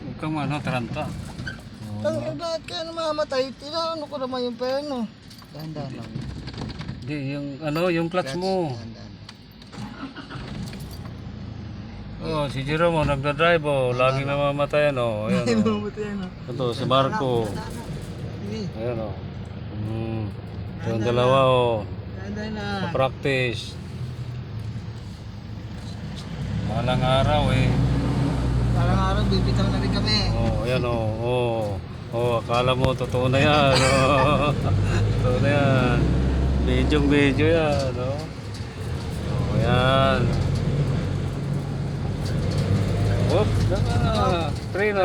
Huwag kang ano, taranta. Bakit kaya namamatay? Tinano ko naman yung preno. Dahan-dahan lang. Hindi, yung ano, yung clutch mo. Dahan-dahan. Oh, si Jerome nagda-drive oh, laging namamatay ano. Ayan oh. Ito si Marco. Sige. Ayan oh. Yung dalawa oh, Dahan-dahan na. pa-practice. Malang araw eh. Parang araw, bibitaw na rin kami. Oh, ayan oh. Oh. Oh, akala mo totoo na yan. Oh. Totoo na yan. Medyo yan, no? Oh, ayan. Whoop, na. Trino.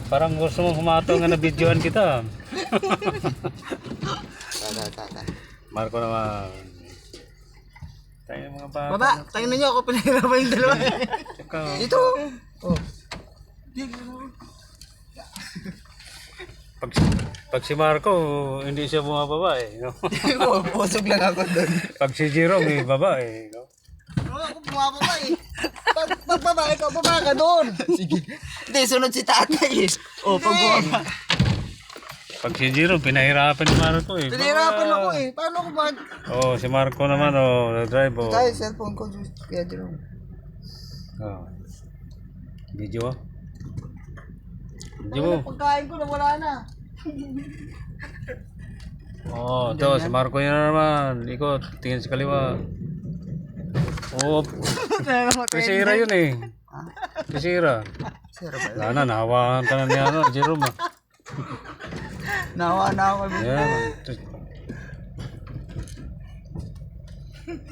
Parang gusto mo humatong na videoan kita. Tata. Marco naman. Tayo mga bata. Baba, tayo na nyo ako pinahirapan yung dalawa. Tsaka, Ito. Oh. pag si Marco, hindi siya bumababa eh. No? Pusog lang ako doon. Pag si Jerome, may baba eh. No? Oo, ako bumababa eh. Pag babae ka, baba ka doon. Sige. Hindi, sunod si tatay eh. Oh, pag bumaba. Pag si Jerome, pinahirapan ni Marco eh. Pinahirapan ako eh. Paano ko ba? Oh, si Marco naman oh, nag-drive oh. Tayo, cellphone ko. Kaya Jerome. Oh. Video ah. Video Ano mo. na pagkain ko na wala na. Oh, ito si Marco yun na naman. Ikot, tingin sa kaliwa. Oh, pisira yun eh. Pisira. Sira ba? Wala na, nahawakan ka na niya ano, Jerome ah. Nawa na ako. Yan.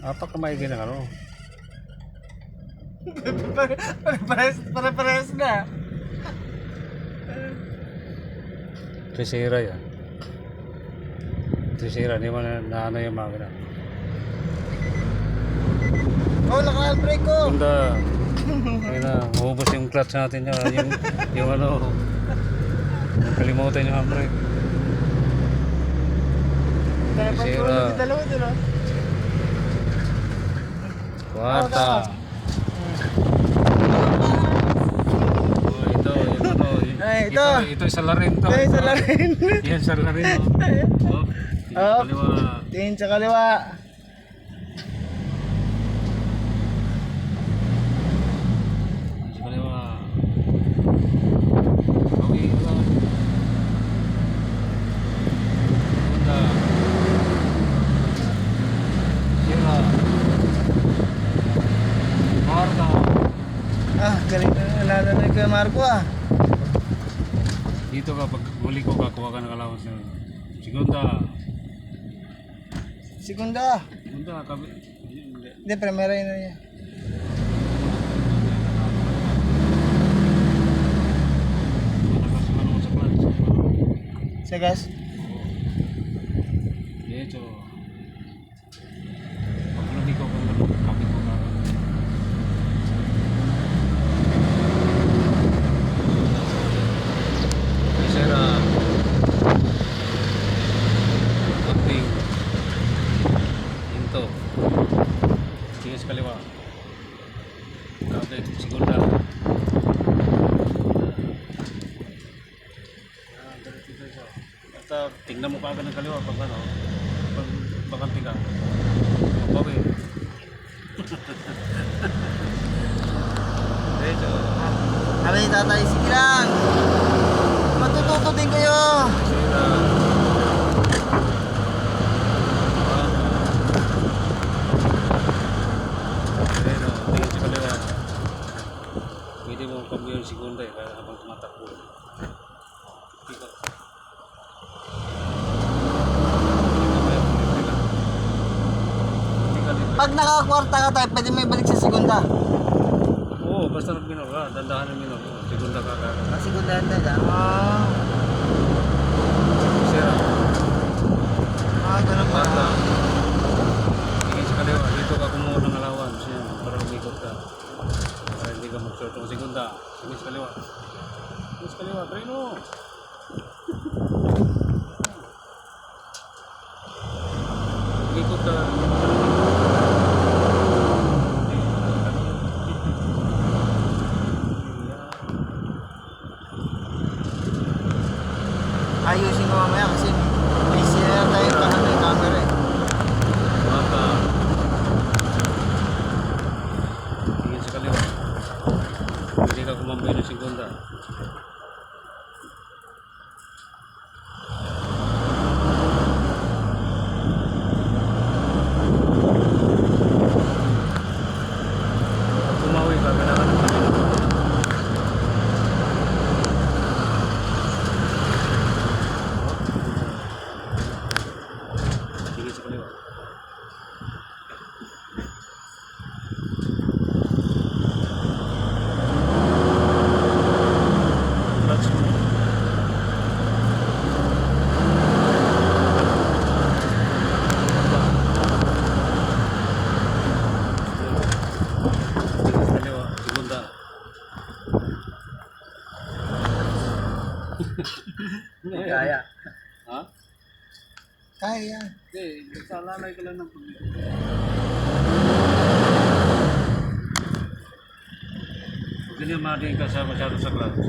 Apa kamaigi ng ano? Pare-pares na. Pisira yan. Pisira, di mo na ano yung makina. Oh, naka-handbrake ko. Ganda. Ayun na, maubos yung clutch natin yun. Yung ano, kalimutan yung handbrake. Sira. Dalawa din ah. Kwarta. Oh, ito, yung ano. Ay, ito. Ito sa larin to. Ay, sa larin. Yan sa larin. Oh. Oh. Kaliwa. Tingin sa kaliwa. Sa kaliwa. Okay, ano. Ganda. Sira. Kwarta. Ah, galing na nalalanay kay Marco ah. Dito ka, pag huli ko kakuha ka ng allowance na. Segunda. Segunda. Segunda, hindi. Hindi, primera yun na niya. Nakasuman mo sa clutch. Sa gas. Diretso. Pag hindi ko kung kapit ko ka. Isera. Kunting. Hinto. Tingin sa kaliwa. Kapit, segunda. Basta tingnan mo ka agad ng kaliwa pag ano, pag bakanti ka. Bawi. Diretso. Sabi ni tatay, sige lang. Matututo din kayo. Sira. Diretso. Tingin sa kaliwa. Pwede mo cambio yung segunda eh, habang tumatakbo. Ikot. Pag nakakwarta ka tayo, pwede mo ibalik sa segunda. Oo, basta nag-minor ka, dandahan ng minor. Segunda ka ka. Ah, segunda na. Ah. Sira. Ah, ganun pa. Kwarta. Tingin sa kaliwa, dito ka kumuha ng allowance yan, para umikot ka. Para hindi ka mag-short ng segunda. Tingin sa kaliwa. Tingin sa kaliwa, Trino. Umikot ka. Hindi ka kumambay ng 50. Kumawi ka, kailangan ng Panginoon. Sige sa kaliwa. Clutch mo. Sige sa kaliwa. Segunda. Kaya. Ha? Kaya. Hindi, salalay ka lang ng pagkakas. Huwag niya maring ka sa masyado sa clutch.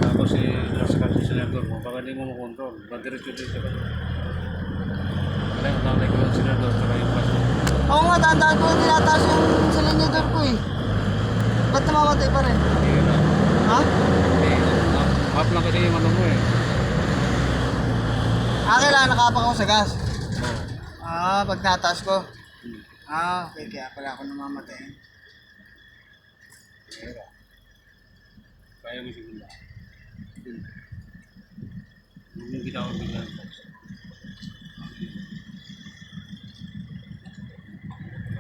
Tapos nasa clutch sa senador mo, baka hindi mo makontrol. Madiretso din sa clutch. Kaya lalay ka lang sa senador, saka yung clutch mo. Oo nga, tandaan ko yung tinataas yung silinidor ko eh. Ba't namamatay pa rin? Hindi ka na. Ha? Hindi, half lang kasi yung ano mo eh. Kailangan nakapak ako sa gas. Oo. Pag nataas ko. Hmm. Okay, kaya pala ako namamatay. Kaya. Kaya mo segunda. Huwag mong gitawag bigla ng clutch.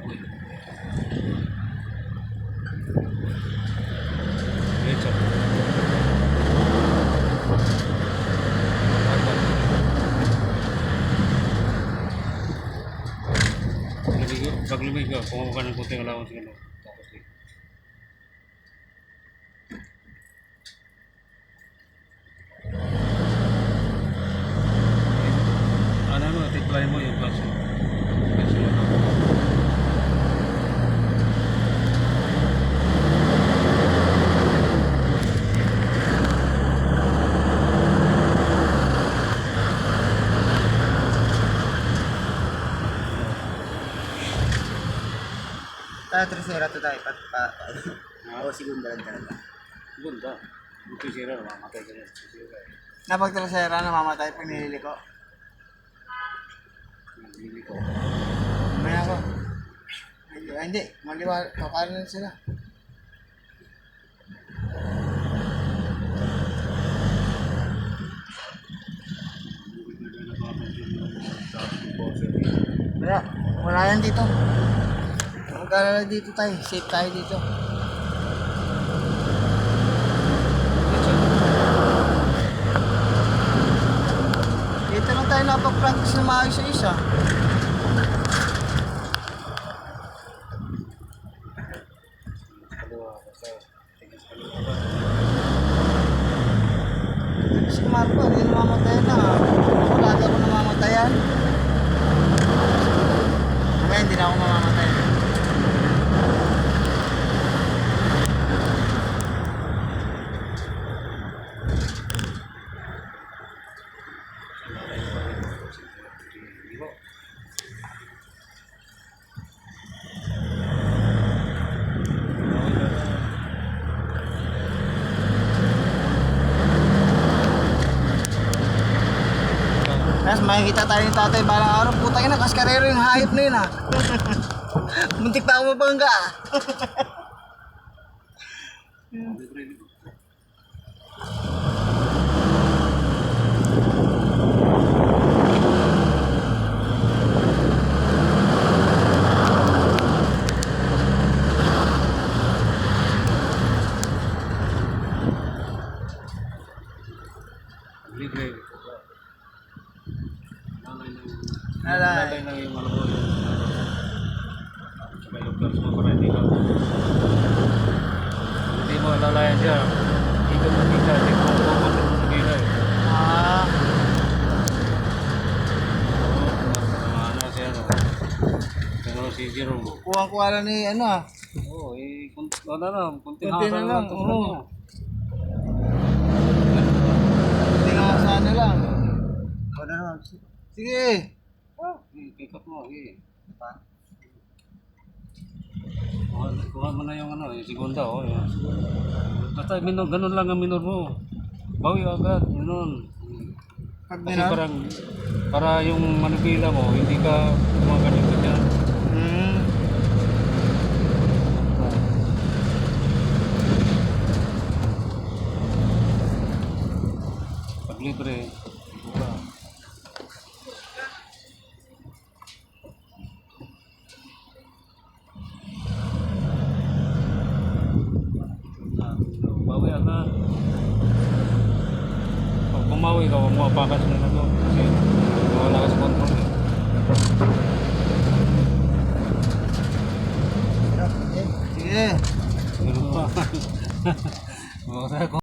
Okay. Diretso. Pag lumig ka, kung ka ng kunting allowance ka, tapos di. Ano mo, titry mo yung clutch mo. Clutch mo na. Tercera to tayo. Oo, segunda lang talaga. Ganda. Buti sira, mamatay ka yan. Sira. Napag tercera, namamatay pag nilili ko. Hindi ko. May ako. Hindi, maliwa. Kakaroon na sila. Wala yan dito. Magkalala dito tayo. Safe tayo dito. Dito lang tayo napag-practice na maayos sa isa. Si Marco, hindi namamatay na. Wala ako namamatayan. Mamaya hindi na ako mamamatay. Tapos makikita tayo ng tatay balang araw. Putang ina, kaskarero yung hayop na yun ha. Muntik pa ako mabangga ah. Libre. Alay. Lalay lang yung ano mo. Saka yung clutch mo para hindi ka. Hindi mo lalayan siya. Ikot mo kita. Hindi mo control mo gila eh. Ano siya no. Pero si Jerome. Kuha lang ni ano ah. Oo, ano na, kunting Kunti na hasa lang, lang. oo. Hindi nga sana lang. Ano naman? Sige. Ikot mo, eh. Kuha mo na yung ano, yung segunda, oh. Yan. Basta minor, ganun lang ang minor mo. Bawi agad, ganun. Pag Kasi meron? parang, para yung manubila mo, hindi ka gumaganyan ka dyan. Hmm. Pag libre, buka. Bawi agad. Pag bumawi ka, huwag mo apakan sa nila to. Kasi wala ka sa control eh. Sige. Ganun pa. Baka